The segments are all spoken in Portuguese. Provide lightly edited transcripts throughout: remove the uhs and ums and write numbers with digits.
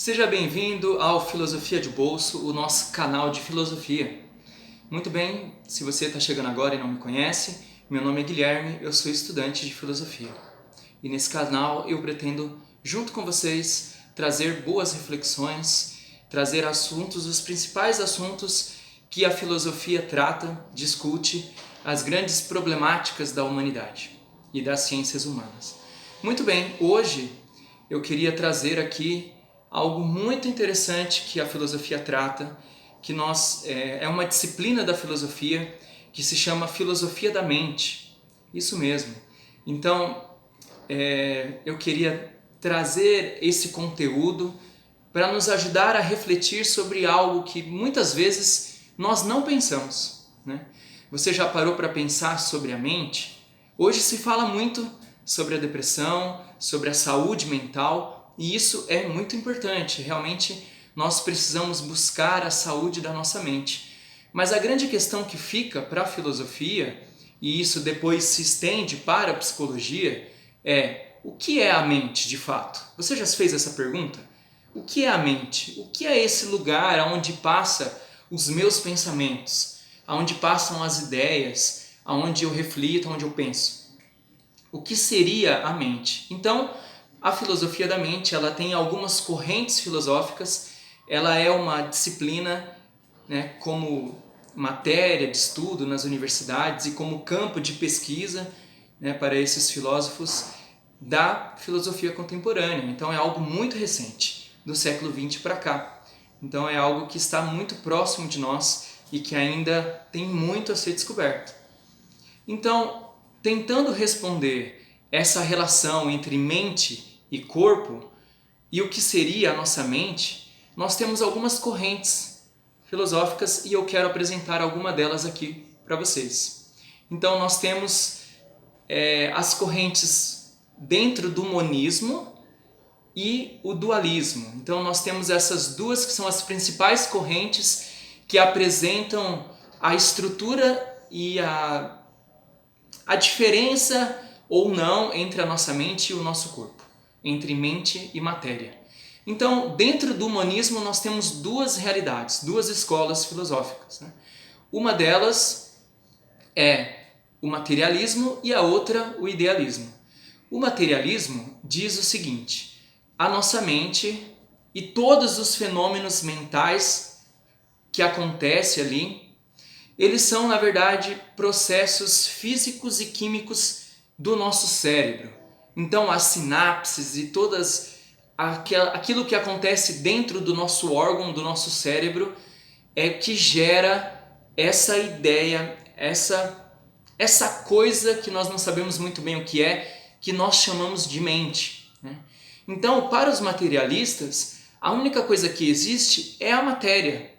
Seja bem-vindo ao Filosofia de Bolso, o nosso canal de filosofia. Muito bem, se você está chegando agora e não me conhece, meu nome é Guilherme, eu sou estudante de filosofia. E nesse canal eu pretendo, junto com vocês, trazer boas reflexões, trazer assuntos, os principais assuntos que a filosofia trata, discute, as grandes problemáticas da humanidade e das ciências humanas. Muito bem, hoje eu queria trazer aqui algo muito interessante que a filosofia trata, que é uma disciplina da filosofia que se chama filosofia da mente. Isso mesmo. Então, eu queria trazer esse conteúdo para nos ajudar a refletir sobre algo que muitas vezes nós não pensamos, né? Você já parou para pensar sobre a mente? Hoje se fala muito sobre a depressão, sobre a saúde mental, e isso é muito importante. Realmente nós precisamos buscar a saúde da nossa mente. Mas a grande questão que fica para a filosofia, e isso depois se estende para a psicologia, é: o que é a mente de fato? Você já se fez essa pergunta? O que é a mente? O que é esse lugar onde passa os meus pensamentos, onde passam as ideias, onde eu reflito, onde eu penso? O que seria a mente? Então, a filosofia da mente, ela tem algumas correntes filosóficas, ela é uma disciplina, né, como matéria de estudo nas universidades e como campo de pesquisa, né, para esses filósofos da filosofia contemporânea. Então é algo muito recente, do século XX para cá. Então é algo que está muito próximo de nós e que ainda tem muito a ser descoberto. Então, tentando responder essa relação entre mente e corpo e o que seria a nossa mente, nós temos algumas correntes filosóficas e eu quero apresentar alguma delas aqui para vocês. Então, nós temos as correntes dentro do monismo e o dualismo. Então, nós temos essas duas que são as principais correntes que apresentam a estrutura e a diferença ou não entre a nossa mente e o nosso corpo, entre mente e matéria. Então, dentro do humanismo, nós temos duas realidades, duas escolas filosóficas, né? Uma delas é o materialismo e a outra o idealismo. O materialismo diz o seguinte: a nossa mente e todos os fenômenos mentais que acontecem ali, eles são, na verdade, processos físicos e químicos do nosso cérebro. Então, as sinapses e aquilo que acontece dentro do nosso órgão, do nosso cérebro, é que gera essa ideia, essa coisa que nós não sabemos muito bem o que é, que nós chamamos de mente, né? Então, para os materialistas, a única coisa que existe é a matéria.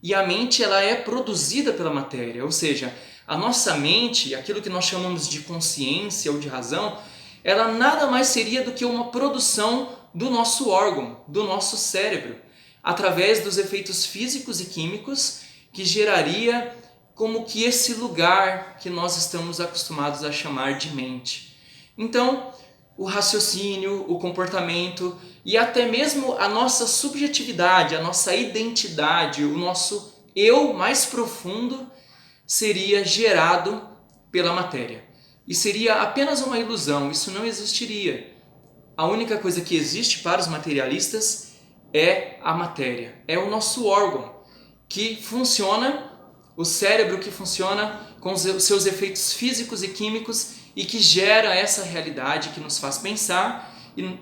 E a mente, ela é produzida pela matéria, ou seja, a nossa mente, aquilo que nós chamamos de consciência ou de razão, ela nada mais seria do que uma produção do nosso órgão, do nosso cérebro, através dos efeitos físicos e químicos que geraria como que esse lugar que nós estamos acostumados a chamar de mente. Então, o raciocínio, o comportamento e até mesmo a nossa subjetividade, a nossa identidade, o nosso eu mais profundo seria gerado pela matéria. E seria apenas uma ilusão, isso não existiria. A única coisa que existe para os materialistas é a matéria, é o nosso órgão que funciona, o cérebro que funciona com os seus efeitos físicos e químicos e que gera essa realidade que nos faz pensar e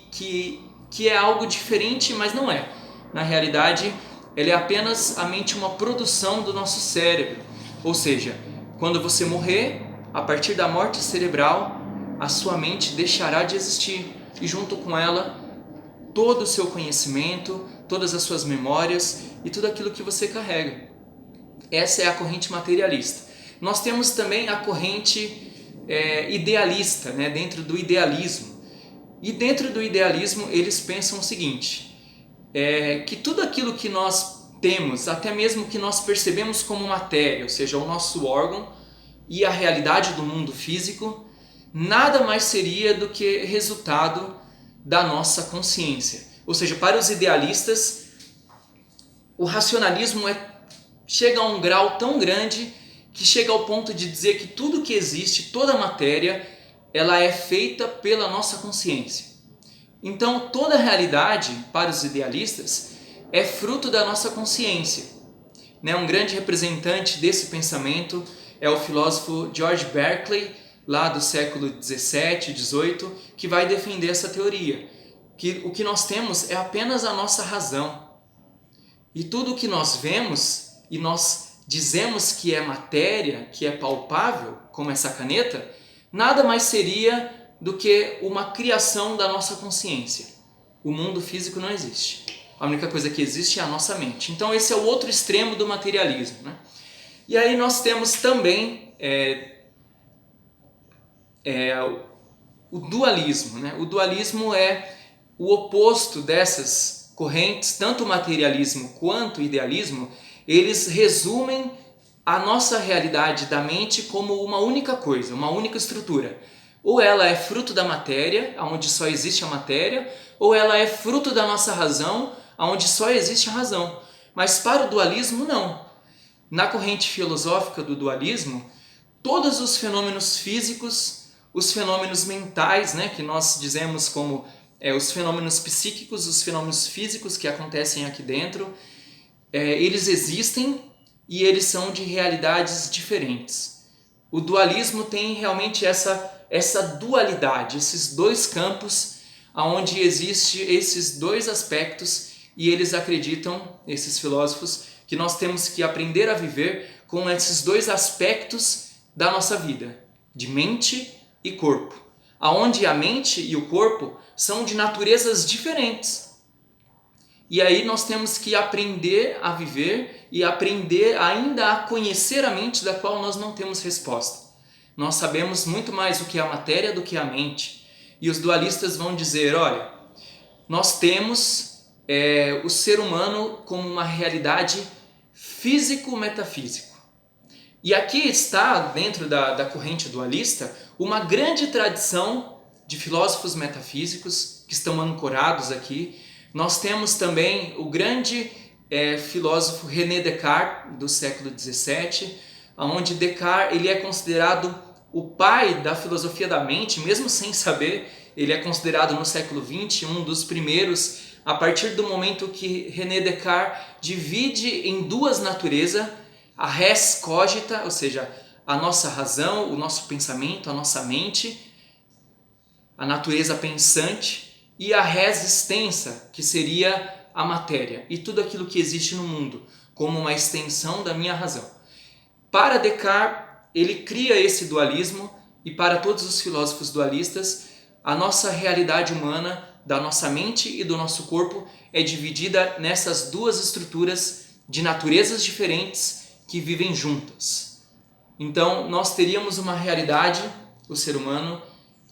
que é algo diferente, mas não é. Na realidade, ele é apenas a mente uma produção do nosso cérebro. Ou seja, quando você morrer, a partir da morte cerebral, a sua mente deixará de existir e junto com ela todo o seu conhecimento, todas as suas memórias e tudo aquilo que você carrega. Essa é a corrente materialista. Nós temos também a corrente idealista, né, dentro do idealismo. E dentro do idealismo eles pensam o seguinte, que tudo aquilo que nós temos, até mesmo que nós percebemos como matéria, ou seja, o nosso órgão e a realidade do mundo físico, nada mais seria do que resultado da nossa consciência. Ou seja, para os idealistas, o racionalismo chega a um grau tão grande que chega ao ponto de dizer que tudo que existe, toda a matéria, ela é feita pela nossa consciência. Então, toda a realidade, para os idealistas, é fruto da nossa consciência. Um grande representante desse pensamento é o filósofo George Berkeley, lá do século 17, 18, que vai defender essa teoria, que o que nós temos é apenas a nossa razão. E tudo o que nós vemos e nós dizemos que é matéria, que é palpável, como essa caneta, nada mais seria do que uma criação da nossa consciência. O mundo físico não existe. A única coisa que existe é a nossa mente. Então esse é o outro extremo do materialismo. E aí nós temos também o dualismo. O dualismo é o oposto dessas correntes, tanto o materialismo quanto o idealismo, eles resumem a nossa realidade da mente como uma única coisa, uma única estrutura. Ou ela é fruto da matéria, onde só existe a matéria, ou ela é fruto da nossa razão, onde só existe a razão. Mas para o dualismo, não. Na corrente filosófica do dualismo, todos os fenômenos físicos, os fenômenos mentais, que nós dizemos como os fenômenos psíquicos, os fenômenos físicos que acontecem aqui dentro, eles existem e eles são de realidades diferentes. O dualismo tem realmente essa dualidade, esses dois campos onde existe esses dois aspectos, e eles acreditam, esses filósofos, que nós temos que aprender a viver com esses dois aspectos da nossa vida, de mente e corpo, aonde a mente e o corpo são de naturezas diferentes. E aí nós temos que aprender a viver e aprender ainda a conhecer a mente, da qual nós não temos resposta. Nós sabemos muito mais o que é a matéria do que a mente. E os dualistas vão dizer, olha, nós temos o ser humano como uma realidade físico-metafísico. E aqui está, dentro da corrente dualista, uma grande tradição de filósofos metafísicos que estão ancorados aqui. Nós temos também o grande filósofo René Descartes, do século XVII, onde Descartes ele é considerado o pai da filosofia da mente, mesmo sem saber. Ele é considerado no século XX um dos primeiros, a partir do momento que René Descartes divide em duas naturezas, a res cogita, ou seja, a nossa razão, o nosso pensamento, a nossa mente, a natureza pensante, e a res extensa, que seria a matéria, e tudo aquilo que existe no mundo, como uma extensão da minha razão. Para Descartes, ele cria esse dualismo, e para todos os filósofos dualistas, a nossa realidade humana, da nossa mente e do nosso corpo, é dividida nessas duas estruturas de naturezas diferentes que vivem juntas. Então, nós teríamos uma realidade, o ser humano,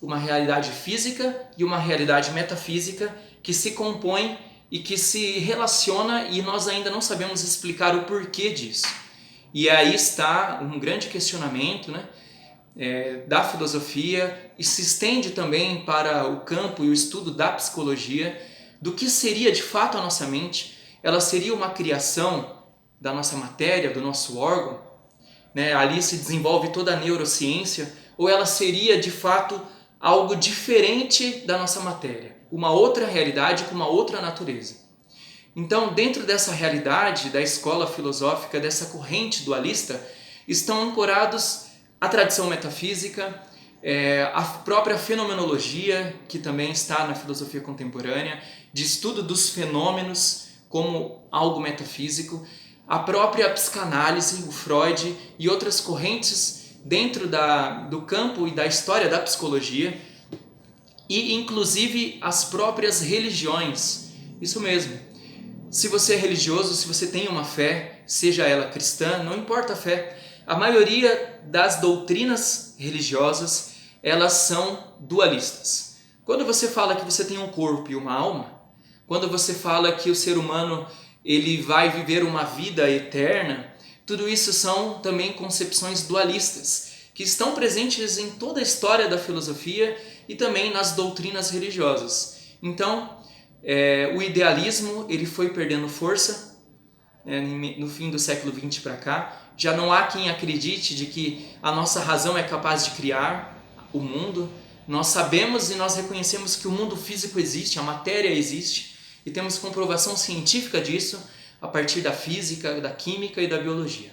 uma realidade física e uma realidade metafísica que se compõem e que se relaciona, e nós ainda não sabemos explicar o porquê disso. E aí está um grande questionamento, da filosofia, e se estende também para o campo e o estudo da psicologia, do que seria de fato a nossa mente. Ela seria uma criação da nossa matéria, do nosso órgão, ali se desenvolve toda a neurociência, ou ela seria de fato algo diferente da nossa matéria, uma outra realidade com uma outra natureza. Então, dentro dessa realidade da escola filosófica, dessa corrente dualista, estão ancorados a tradição metafísica, a própria fenomenologia, que também está na filosofia contemporânea, de estudo dos fenômenos como algo metafísico, a própria psicanálise, o Freud e outras correntes dentro do campo e da história da psicologia, e inclusive as próprias religiões. Isso mesmo. Se você é religioso, se você tem uma fé, seja ela cristã, não importa a fé, a maioria das doutrinas religiosas, elas são dualistas. Quando você fala que você tem um corpo e uma alma, quando você fala que o ser humano ele vai viver uma vida eterna, tudo isso são também concepções dualistas, que estão presentes em toda a história da filosofia e também nas doutrinas religiosas. Então, O idealismo ele foi perdendo força, no fim do século XX para cá. Já não há quem acredite de que a nossa razão é capaz de criar o mundo. Nós sabemos e nós reconhecemos que o mundo físico existe, a matéria existe, e temos comprovação científica disso a partir da física, da química e da biologia.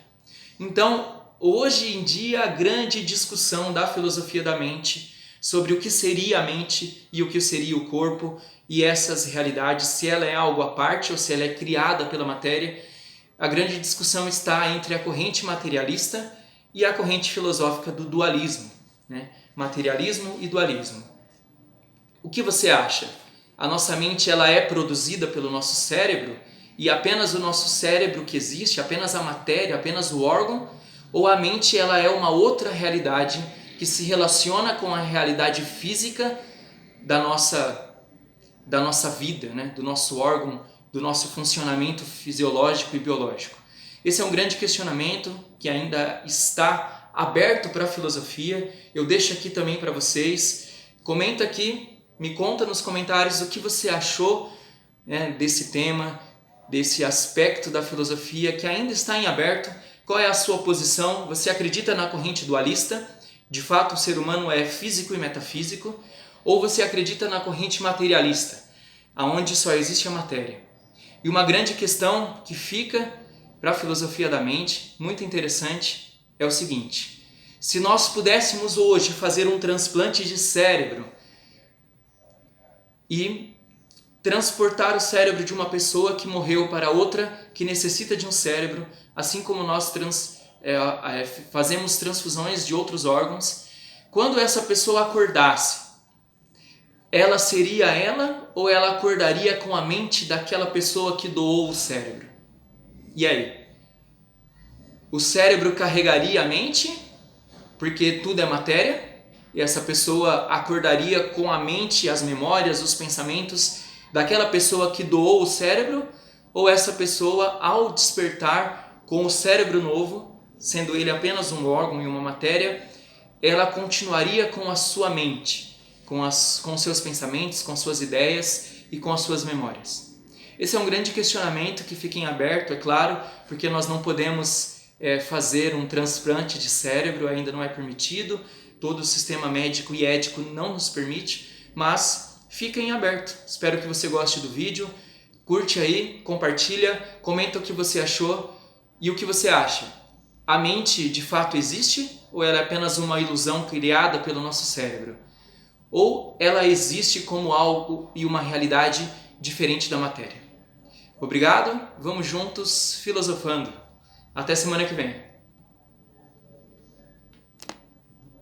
Então, hoje em dia, a grande discussão da filosofia da mente sobre o que seria a mente e o que seria o corpo e essas realidades, se ela é algo à parte ou se ela é criada pela matéria, a grande discussão está entre a corrente materialista e a corrente filosófica do dualismo, né? Materialismo e dualismo. O que você acha? A nossa mente ela é produzida pelo nosso cérebro e apenas o nosso cérebro que existe, apenas a matéria, apenas o órgão? Ou a mente ela é uma outra realidade que se relaciona com a realidade física da nossa vida, né? Do nosso órgão, do nosso funcionamento fisiológico e biológico? Esse é um grande questionamento que ainda está aberto para a filosofia. Eu deixo aqui também para vocês. Comenta aqui, me conta nos comentários o que você achou, né, desse tema, desse aspecto da filosofia que ainda está em aberto. Qual é a sua posição? Você acredita na corrente dualista? De fato, o ser humano é físico e metafísico? Ou você acredita na corrente materialista, aonde só existe a matéria? E uma grande questão que fica para a filosofia da mente, muito interessante, é o seguinte: se nós pudéssemos hoje fazer um transplante de cérebro e transportar o cérebro de uma pessoa que morreu para outra que necessita de um cérebro, assim como nós fazemos transfusões de outros órgãos, quando essa pessoa acordasse, ela seria ela ou ela acordaria com a mente daquela pessoa que doou o cérebro? E aí? O cérebro carregaria a mente, porque tudo é matéria, e essa pessoa acordaria com a mente, as memórias, os pensamentos daquela pessoa que doou o cérebro? Ou essa pessoa, ao despertar com o cérebro novo, sendo ele apenas um órgão e uma matéria, ela continuaria com a sua mente, com os seus pensamentos, com suas ideias e com as suas memórias? Esse é um grande questionamento que fica em aberto, é claro, porque nós não podemos fazer um transplante de cérebro, ainda não é permitido, todo o sistema médico e ético não nos permite, mas fica em aberto. Espero que você goste do vídeo, curte aí, compartilha, comenta o que você achou e o que você acha. A mente de fato existe ou ela é apenas uma ilusão criada pelo nosso cérebro? Ou ela existe como algo e uma realidade diferente da matéria? Obrigado, vamos juntos filosofando. Até semana que vem.